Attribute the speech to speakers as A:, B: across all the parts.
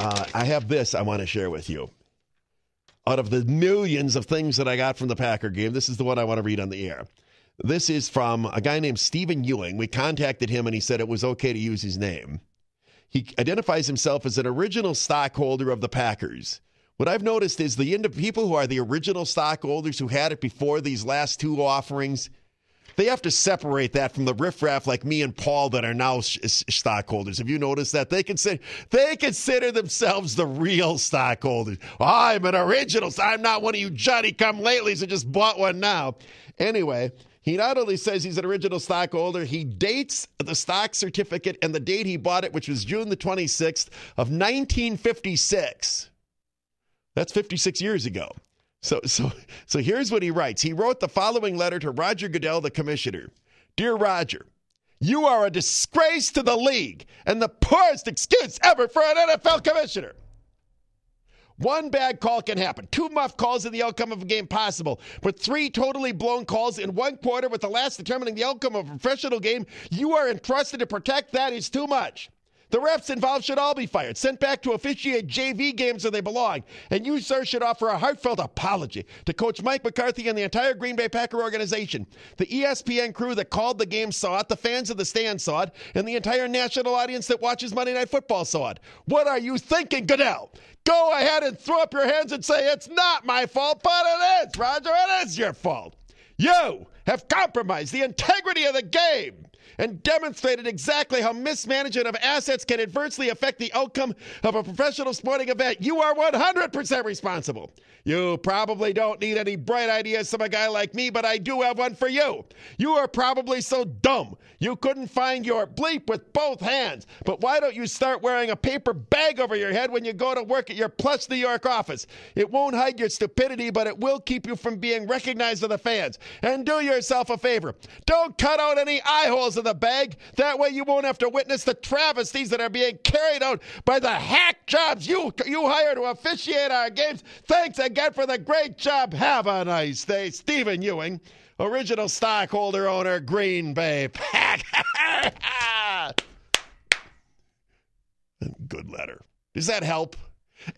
A: I have this I want to share with you. Out of the millions of things that I got from the Packer game, this is the one I want to read on the air. This is from a guy named Stephen Ewing. We contacted him, and he said it was okay to use his name. He identifies himself as an original stockholder of the Packers. What I've noticed is the people who are the original stockholders who had it before these last two offerings, they have to separate that from the riffraff like me and Paul that are now stockholders. Have you noticed that? They consider themselves the real stockholders. I'm an original. I'm not one of you Johnny-come-latelys who just bought one now. Anyway, he not only says he's an original stockholder, he dates the stock certificate and the date he bought it, which was June the 26th of 1956. That's 56 years ago. So here's what he writes. He wrote the following letter to Roger Goodell, the commissioner. Dear Roger, you are a disgrace to the league and the poorest excuse ever for an NFL commissioner. One bad call can happen. 2 muff calls in the outcome of a game possible. But 3 totally blown calls in 1 quarter with the last determining the outcome of a professional game you are entrusted to protect, that is too much. The refs involved should all be fired, sent back to officiate JV games where they belong. And you, sir, should offer a heartfelt apology to Coach Mike McCarthy and the entire Green Bay Packer organization. The ESPN crew that called the game saw it, the fans of the stand saw it, and the entire national audience that watches Monday Night Football saw it. What are you thinking, Goodell? Go ahead and throw up your hands and say, it's not my fault, but it is, Roger. It is your fault. You have compromised the integrity of the game and demonstrated exactly how mismanagement of assets can adversely affect the outcome of a professional sporting event. You are 100% responsible. You probably don't need any bright ideas from a guy like me, but I do have one for you. You are probably so dumb you couldn't find your bleep with both hands. But why don't you start wearing a paper bag over your head when you go to work at your Plus New York office? It won't hide your stupidity, but it will keep you from being recognized by the fans. And do yourself a favor. Don't cut out any eye holes in the bag. That way you won't have to witness the travesties that are being carried out by the hack jobs you hire to officiate our games. Thanks again for the great job. Have a nice day. Stephen Ewing, original stockholder, owner, Green Bay Pack. Good letter. Does that help?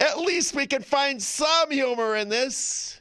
A: At least we can find some humor in this.